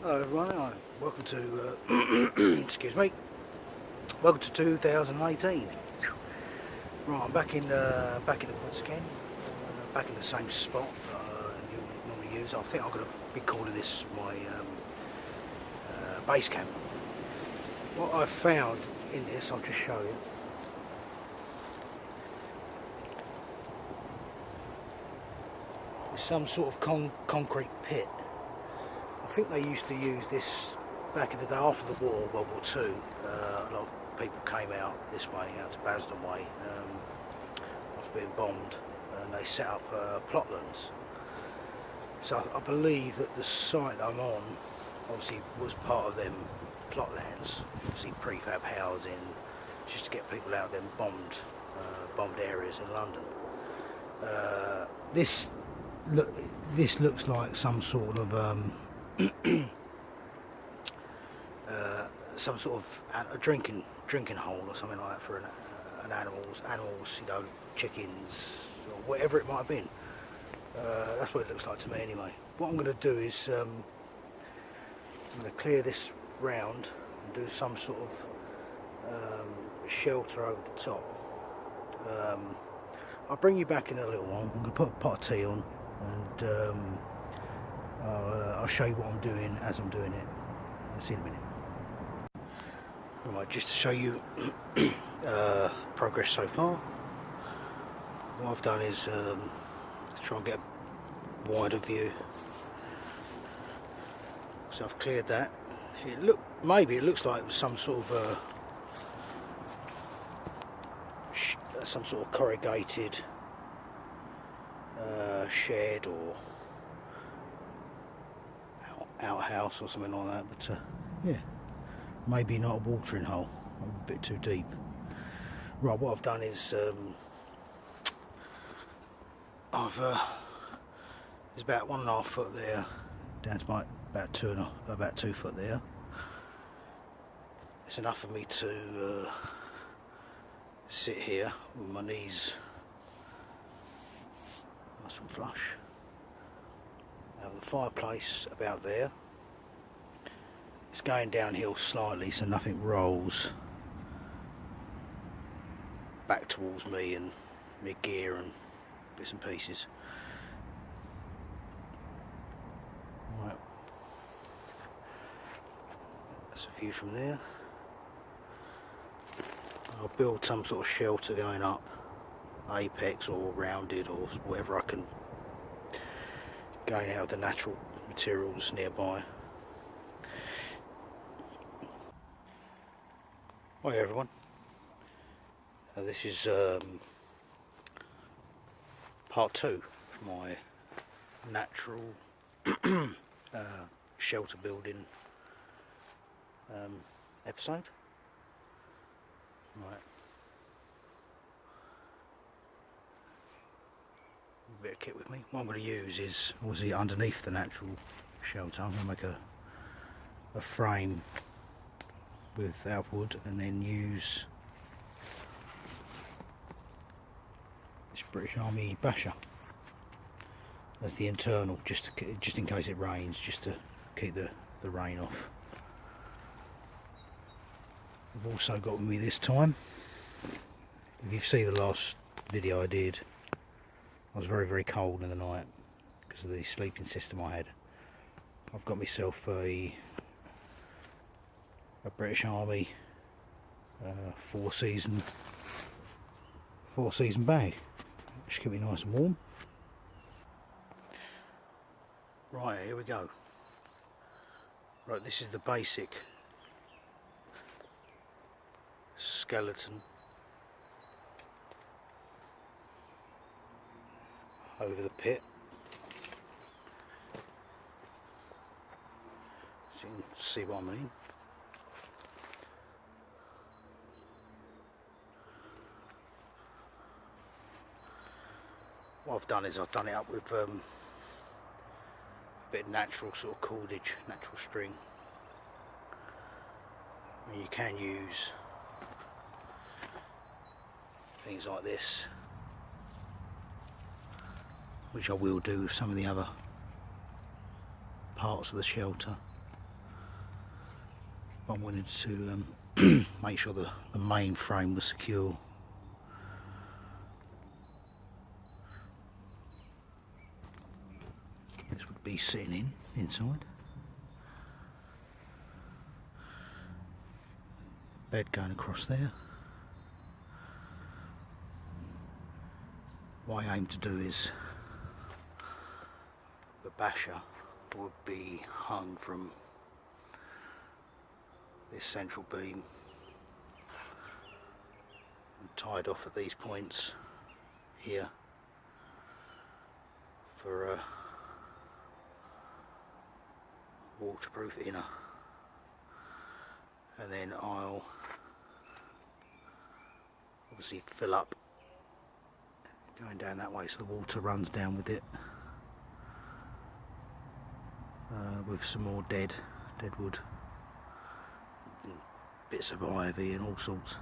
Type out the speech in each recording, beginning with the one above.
Hello everyone, welcome to, excuse me, welcome to 2018. Right, I'm back in the woods again, back in the same spot that I normally use. I think I'm going to be calling this my base camp. What I've found in this, I'll just show you. It's some sort of concrete pit. I think they used to use this back in the day after the war, World War II. A lot of people came out this way, out to Basden way, after being bombed, and they set up plotlands. So I believe that the site that I'm on obviously was part of them plotlands, obviously prefab housing, just to get people out of them bombed areas in London. This looks like some sort of some sort of a drinking hole or something like that for an animals, you know, chickens or whatever it might have been. That's what it looks like to me anyway. What I'm going to do is I'm going to clear this round and do some sort of shelter over the top. I'll bring you back in a little while. I'm going to put a pot of tea on and I'll show you what I'm doing as I'm doing it. I'll see you in a minute. Right, just to show you progress so far. What I've done is to try and get a wider view. So I've cleared that. Maybe it looks like it was some sort of corrugated shed or outhouse or something like that, but yeah, maybe not a watering hole, a bit too deep. Right, what I've done is there's about 1.5 foot there down to about 2 foot there. It's enough for me to sit here with my knees nice and flush. Have the fireplace about there. It's going downhill slightly so nothing rolls back towards me and my gear and bits and pieces. Right. That's a view from there. I'll build some sort of shelter going up, apex or rounded or whatever I can, going out of the natural materials nearby. Hi everyone, this is part 2 of my natural shelter building episode. Right, a bit of kit with me. What I'm going to use is obviously underneath the natural shelter. I'm going to make a frame with wood and then use this British Army basha as the internal, just in case it rains, just to keep the rain off. I've also got with me this time, if you've seen the last video I did, I was very cold in the night because of the sleeping system I had. I've got myself a British Army 4-season bag, which keep me nice and warm. Right, here we go. Right, this is the basic skeleton over the pit. So you can see what I mean. What I've done is I've done it up with a bit of natural sort of cordage, natural string. And you can use things like this, which I will do with some of the other parts of the shelter. I wanted to make sure the main frame was secure. This would be sitting inside. Bed going across there. What I aim to do is the basha would be hung from this central beam and tied off at these points here for a waterproof inner, and then I'll obviously fill up going down that way so the water runs down with it, with some more dead wood, bits of ivy and all sorts.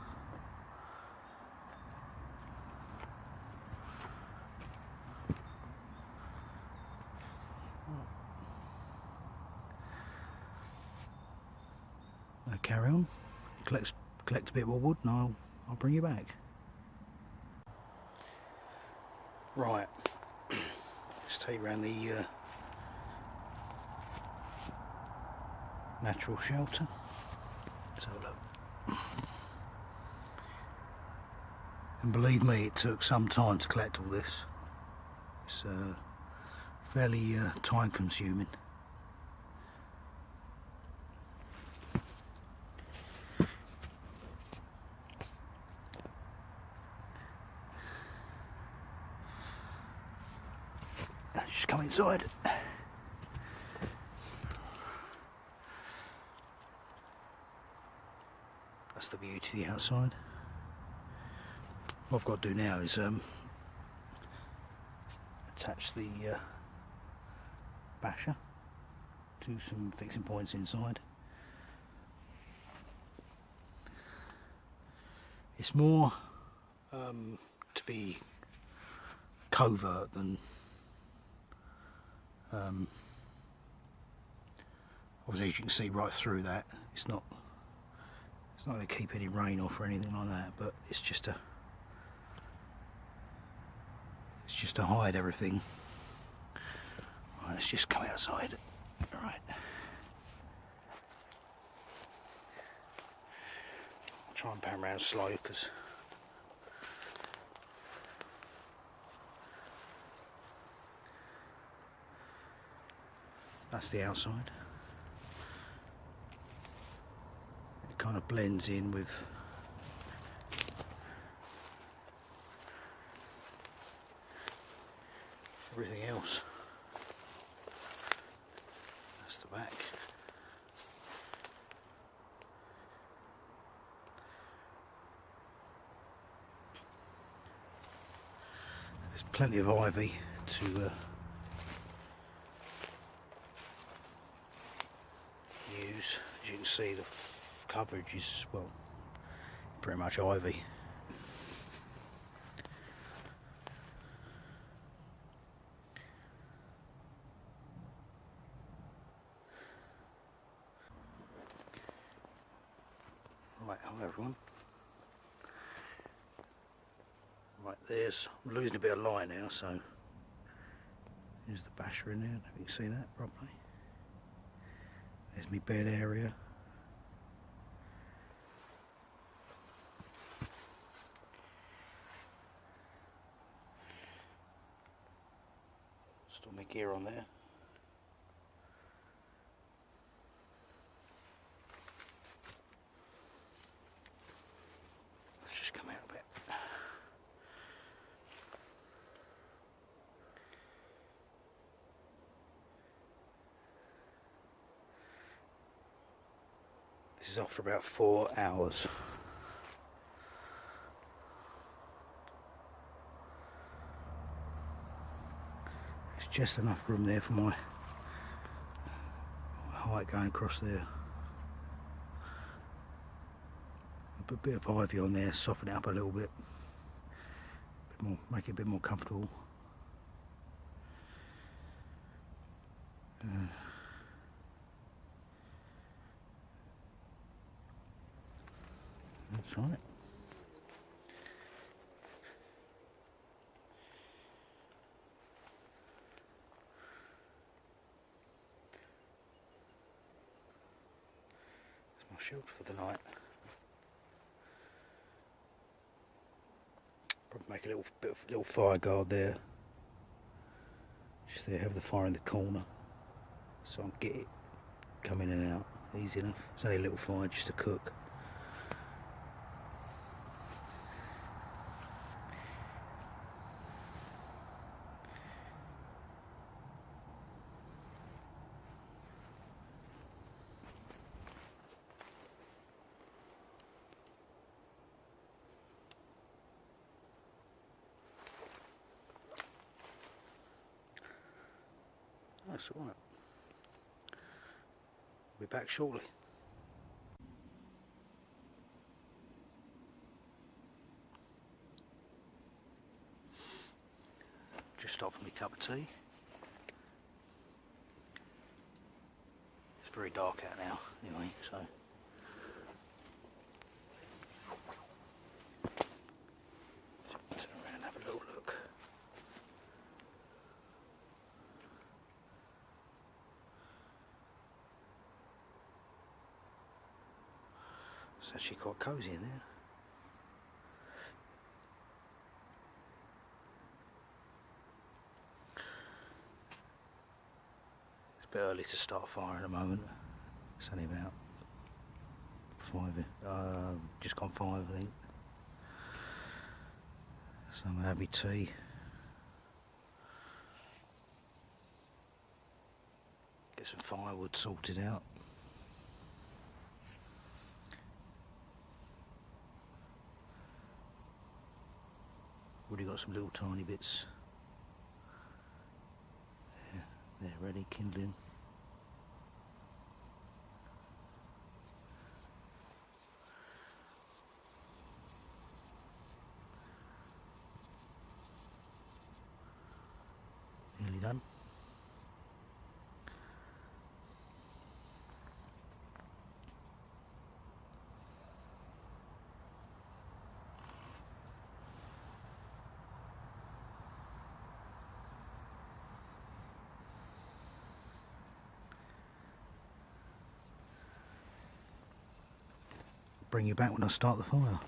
I'll carry on, collect a bit more wood, and I'll bring you back. Right, let's take around the natural shelter. Let's have a look. And believe me, it took some time to collect all this. It's fairly time consuming. Just come inside. That's the view to the outside. What I've got to do now is attach the basha to some fixing points inside. It's more to be covert than obviously, as you can see right through that, it's not going to keep any rain off or anything like that, but it's just to hide everything. Right, let's just come outside. All right. I'll try and pan around slow because that's the outside. It kind of blends in with everything else. That's the back. There's plenty of ivy to use. As you can see, the coverage is, well, pretty much ivy. Right, hello everyone. Right, I'm losing a bit of light now, so there's the basha in there. If you can see that properly. There's my bed area. Store my gear on there. Let's just come out a bit. This is after about 4 hours. There's just enough room there for my height going across there. I'll put a bit of ivy on there, soften it up a little bit, make it a bit more comfortable. That's right. That's my shield for the night. Probably make a little fire guard there. Just there, have the fire in the corner, so I can get it come in and out easy enough. It's only a little fire just to cook. That's all right. We'll be back shortly. Just stopped for my cup of tea. It's very dark out now, anyway, so. Turn around and have a little look. It's actually quite cosy in there. It's a bit early to start a fire at the moment. It's only about 5, just gone 5 I think. So I'm going to have my tea. Get some firewood sorted out. Already got some little tiny bits. They're ready, kindling. Nearly done. Bring you back when I start the fire.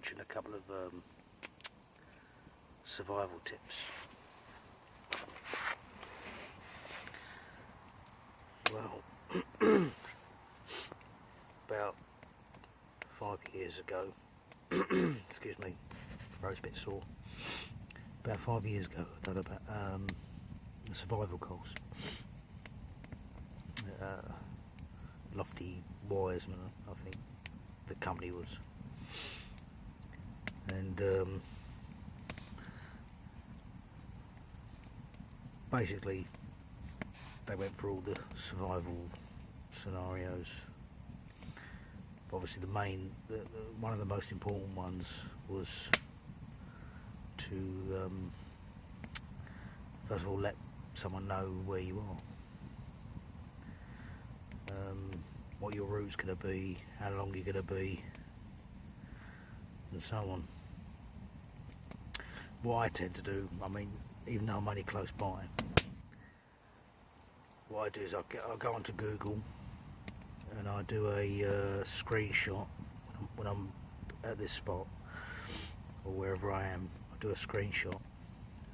mention a couple of survival tips. Well, about 5 years ago, excuse me, throat's a bit sore. About 5 years ago, I done about a survival course. Lofty Wiseman, I think the company was, and basically they went through all the survival scenarios. Obviously one of the most important ones was to first of all let someone know where you are, what your route's going to be, how long you're going to be, and so on. What I tend to do, I mean, even though I'm only close by, what I do is I'll go onto Google and I do a screenshot when I'm at this spot or wherever I am. I do a screenshot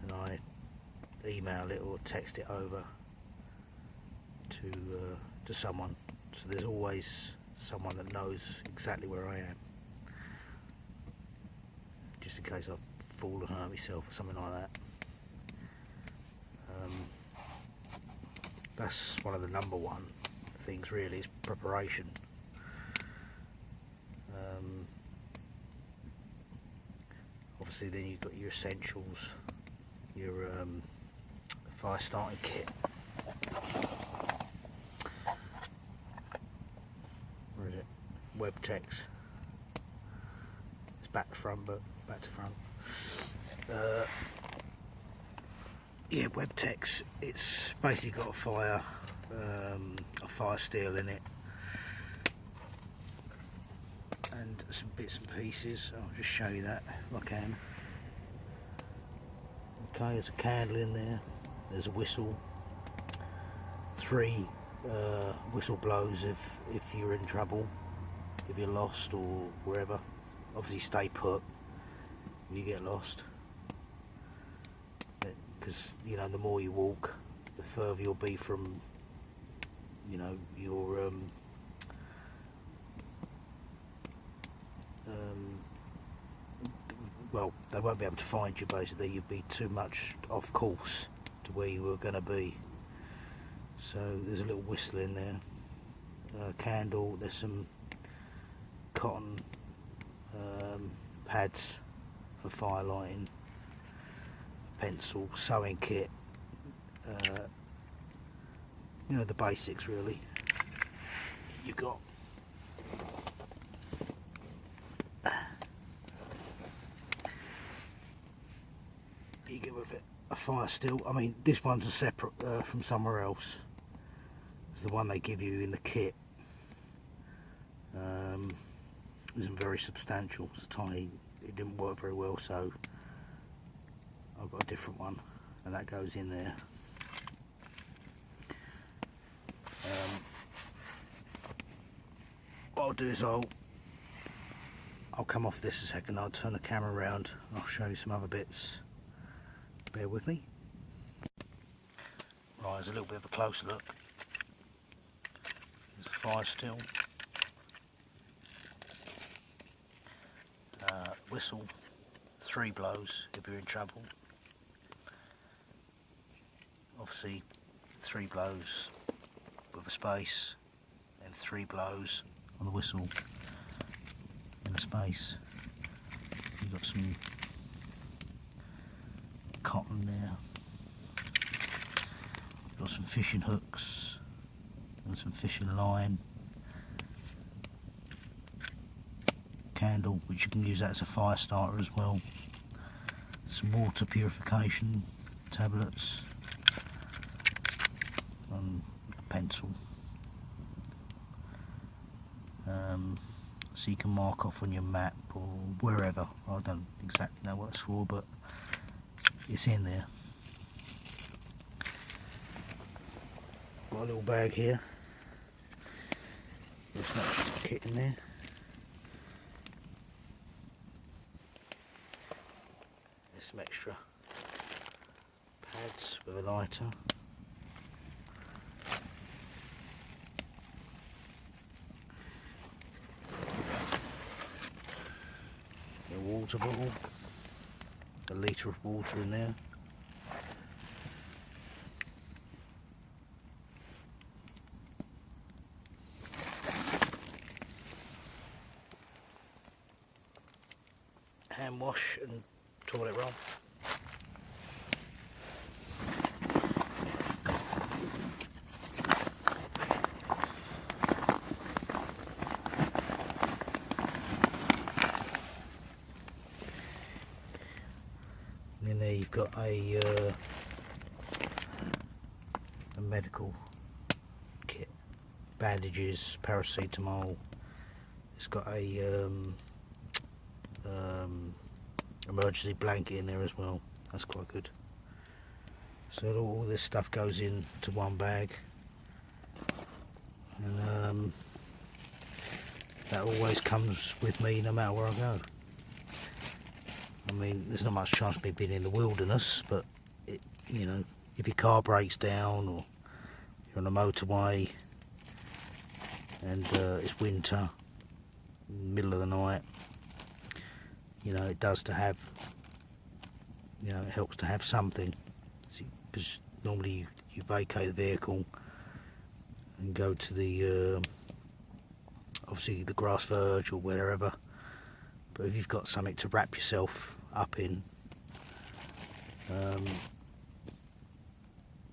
and I email it or text it over to someone, so there's always someone that knows exactly where I am, just in case I fall and hurt myself or something like that. That's one of the number one things really, is preparation. Obviously then you've got your essentials, your fire starting kit. Where is it? Webtex. It's back to front, but back to front. Yeah, Webtex. It's basically got a fire steel in it, and some bits and pieces. I'll just show you that if I can. Okay, there's a candle in there. There's a whistle. 3 whistle blows if you're in trouble, if you're lost or wherever. Obviously stay put if you get lost, because you know, the more you walk, the further you'll be from, you know, your well, they won't be able to find you. Basically, you'd be too much off course to where you were going to be. So there's a little whistle in there, candle, there's some cotton pads for fire lighting, pencil, sewing kit, you know, the basics really. You've got you get with it a fire still. I mean, this one's a separate from somewhere else. It's the one they give you in the kit. Isn't very substantial. It's tiny. It didn't work very well, so I've got a different one, and that goes in there. What I'll do is I'll come off this a second. I'll turn the camera around and I'll show you some other bits. Bear with me. Right, there's a little bit of a closer look. There's a fire still. Whistle, 3 blows if you're in trouble. Obviously 3 blows with a space, and 3 blows on the whistle in a space. You've got some cotton there. You've got some fishing hooks and some fishing line. Candle, which you can use that as a fire starter as well. Some water purification tablets, and pencil, so you can mark off on your map or wherever. I don't exactly know what it's for, but it's in there. Got a little bag here. There's that kit in there. some extra pads with a lighter. A water bottle, a litre of water in there. Hand wash and toilet roll. And in there you've got a medical kit, bandages, paracetamol. It's got a emergency blanket in there as well. That's quite good. So all this stuff goes into one bag, and that always comes with me no matter where I go. I mean, there's not much chance of me being in the wilderness, but you know, if your car breaks down or you're on a motorway and it's winter, middle of the night, you know, it does to have, you know, it helps to have something, because normally you vacate the vehicle and go to the obviously the grass verge or wherever, but if you've got something to wrap yourself up in.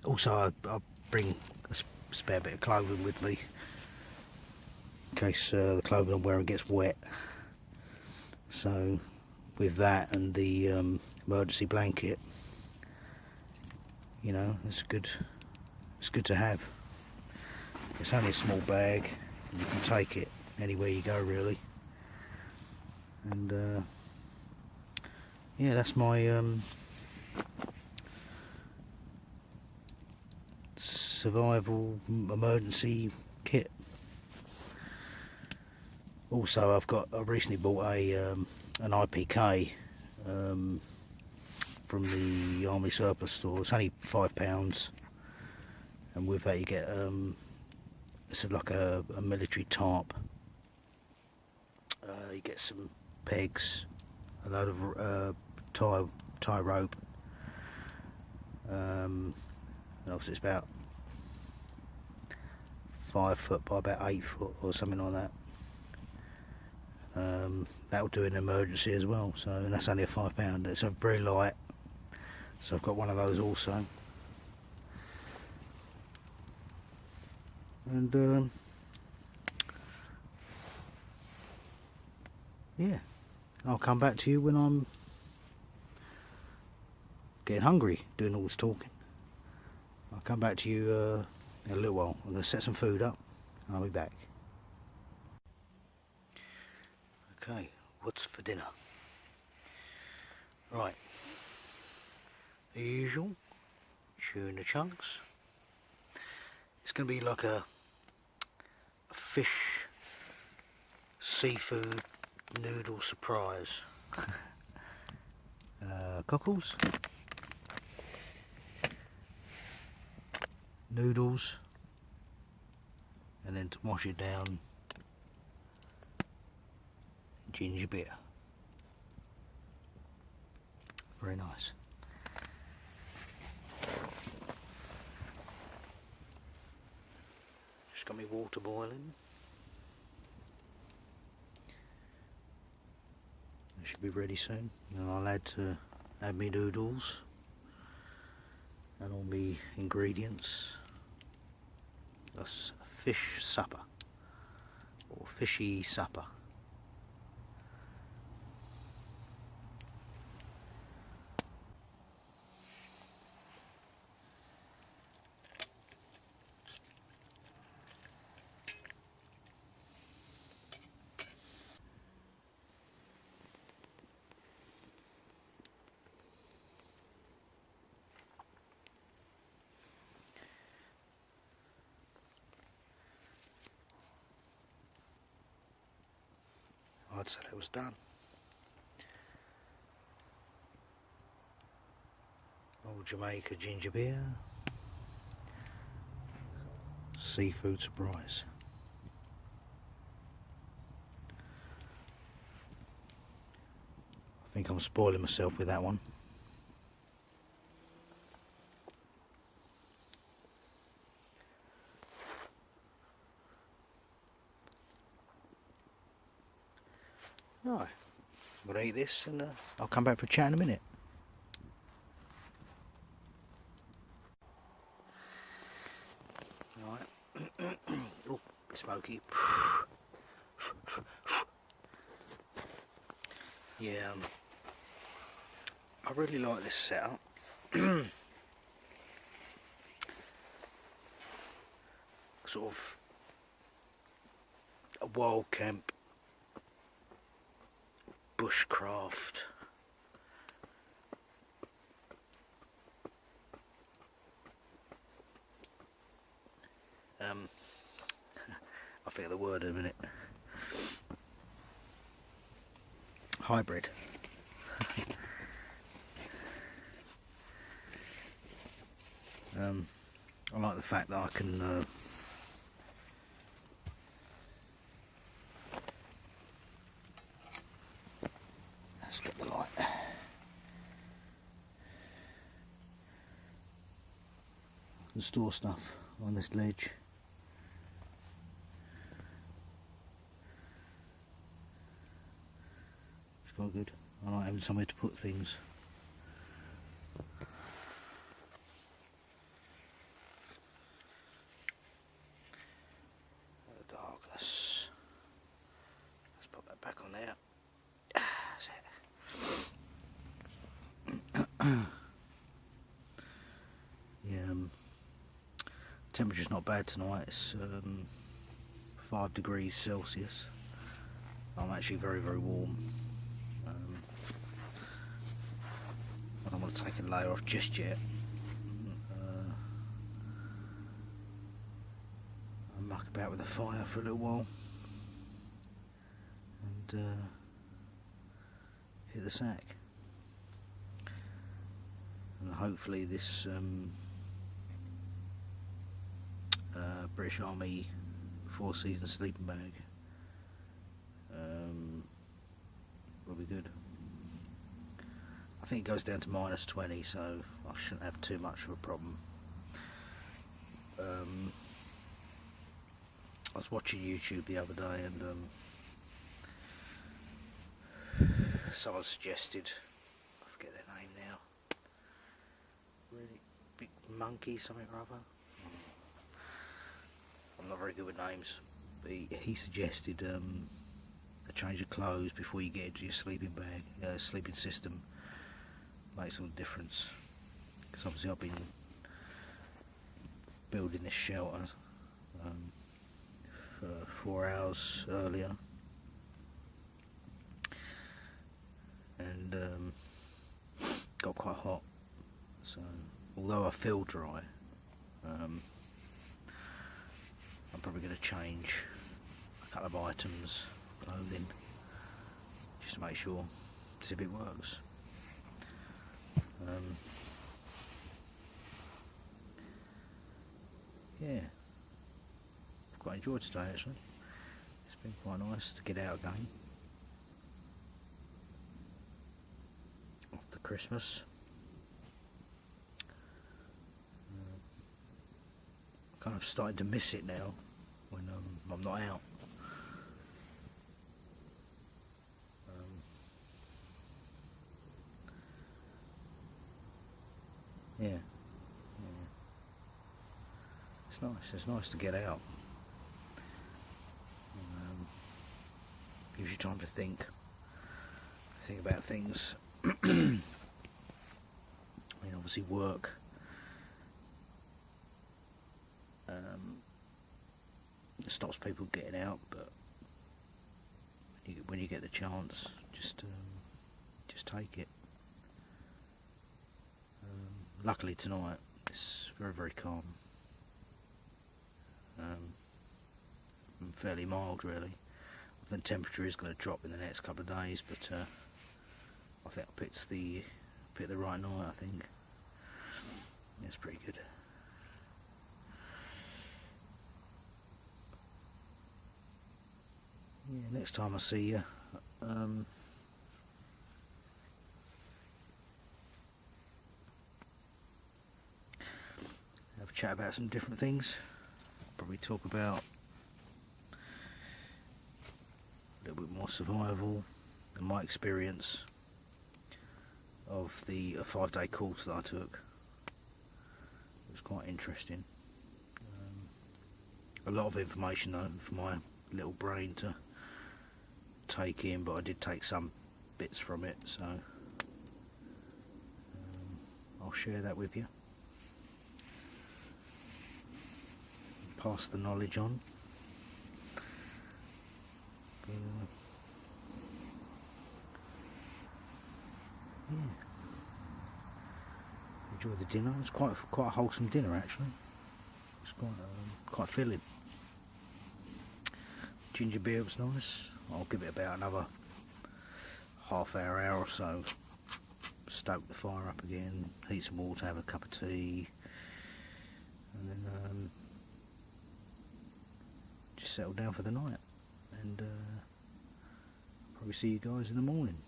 Also I bring a spare bit of clothing with me in case the clothing I'm wearing gets wet. So with that and the emergency blanket, you know, it's good to have. It's only a small bag, and you can take it anywhere you go really. And yeah, that's my survival emergency kit. Also, I recently bought an IPK from the Army Surplus store. It's only £5, and with that you get it's like a military tarp. You get some pegs, a load of tie rope. And obviously it's about 5 foot by about 8 foot or something like that. That'll do an emergency as well. So, and that's only a £5. It's a very light, so I've got one of those also. And yeah, I'll come back to you when I'm getting hungry doing all this talking. I'll come back to you in a little while. I'm going to set some food up and I'll be back. Okay, what's for dinner? Right, the usual tuna chunks. It's going to be like a fish seafood noodle surprise. Cockles, noodles, and then to wash it down, ginger beer. Very nice. Just got my water boiling. It should be ready soon. And I'll add my noodles and all my ingredients. That's a fish supper or fishy supper. I'd say that was done. Jamaica ginger beer. Seafood surprise. I think I'm spoiling myself with that one. Right, I'm going to eat this and I'll come back for a chat in a minute. Right, oh, bit smoky. Yeah, I really like this setup. Sort of a wild camp, bushcraft. I'll think of the word in a minute. Hybrid. I like the fact that I can let's get the light. And store stuff on this ledge. It's quite good. I like having somewhere to put things. The darkness. Let's put that back on there. That's it. Yeah, temperature's not bad tonight. It's 5 degrees Celsius. I'm actually very, very warm. I don't want to take a layer off just yet. I'll muck about with the fire for a little while and hit the sack. And hopefully this British Army 4-season sleeping bag will be good. I think it goes down to -20, so I shouldn't have too much of a problem. I was watching YouTube the other day and someone suggested, I forget their name now, really big monkey something or other. I'm not very good with names, but he suggested a change of clothes before you get into your sleeping bag, sleeping system. Makes all the difference, because obviously I've been building this shelter for 4 hours earlier, and got quite hot, so although I feel dry, I'm probably going to change a couple of items, clothing, just to make sure, see if it works. Yeah, I've quite enjoyed today actually. It's been quite nice to get out again after Christmas. Kind of starting to miss it now when I'm not out. Yeah. It's nice. It's nice to get out. Gives you time to think about things. Obviously work. It stops people getting out, but when you get the chance, just take it. Luckily tonight it's very, very calm. And fairly mild really. I think temperature is going to drop in the next couple of days, but I think I picked the right night, I think. That's pretty good. Yeah, next time I see you, have a chat about some different things. Probably talk about a little bit more survival and my experience of the 5-day course that I took. It was quite interesting. A lot of information though for my little brain to take in, but I did take some bits from it, so I'll share that with you. Pass the knowledge on. Yeah. Enjoy the dinner. It's quite a wholesome dinner actually. It's quite filling. Ginger beer was nice. I'll give it about another half hour or so. Stoke the fire up again, heat some water, have a cup of tea, and then just settle down for the night. And probably see you guys in the morning,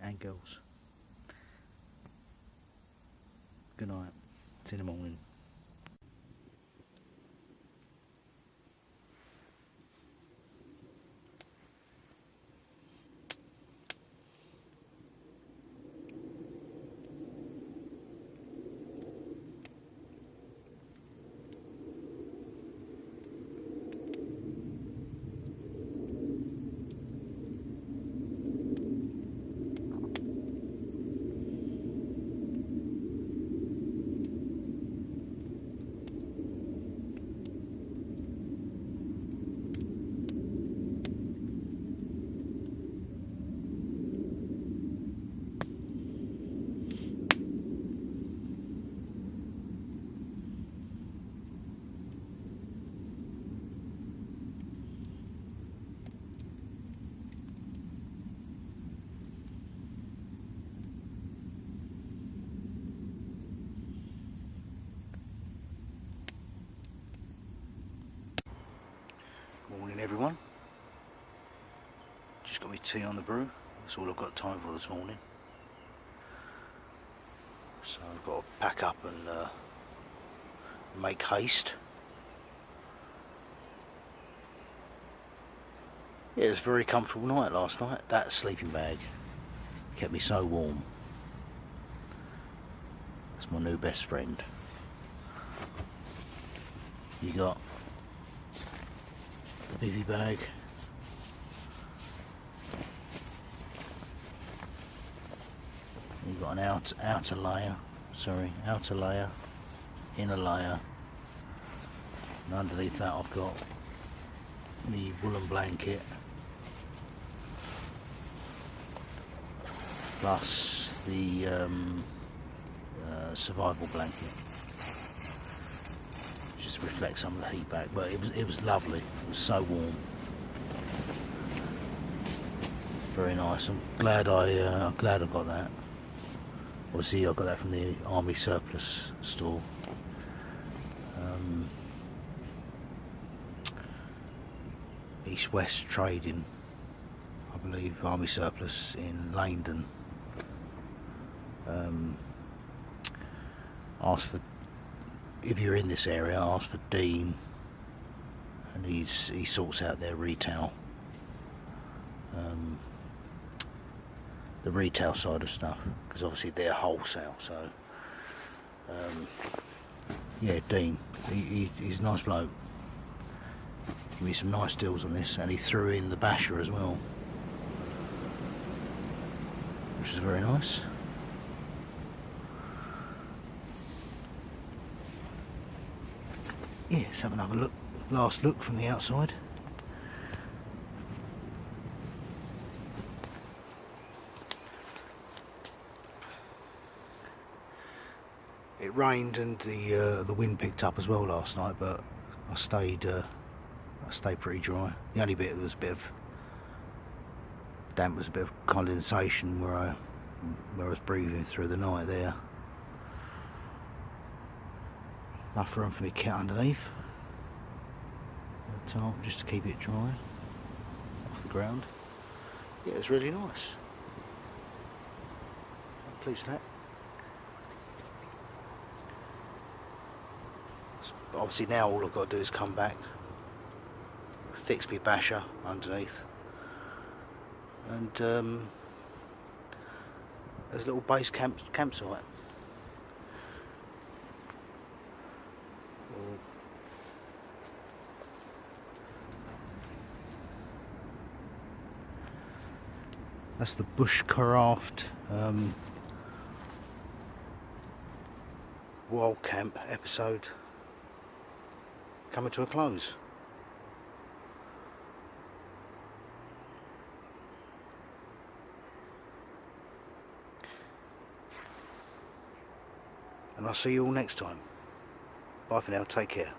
and girls. Good night. See you in the morning. Morning everyone. Just got my tea on the brew. That's all I've got time for this morning. So I've got to pack up and make haste. Yeah, it was a very comfortable night last night. That sleeping bag kept me so warm. It's my new best friend. You got the bivvy bag, you've got an outer layer, inner layer, and underneath that I've got the woolen blanket plus the survival blanket. Just reflect some of the heat back, but it was lovely. It was so warm, very nice. I'm glad I got that. Obviously, I got that from the Army surplus store. East-West Trading, I believe, Army surplus in Langdon. Ask for, if you're in this area, ask for Dean, and he sorts out their retail, the retail side of stuff, because obviously they're wholesale. So yeah, Dean, he's a nice bloke. Give me some nice deals on this, and he threw in the basha as well, which is very nice. Yeah, let's have another look, last look from the outside. It rained and the wind picked up as well last night, but I stayed pretty dry. The only bit that was a bit of damp was a bit of condensation where I was breathing through the night there. enough room for me kit underneath. The tarp just to keep it dry off the ground. Yeah, it's really nice. I'm pleased with that. But obviously now all I've got to do is come back, fix my basha underneath, and there's a little base campsite. That's the Bushcraft wild camp episode coming to a close. And I'll see you all next time. Bye for now, take care.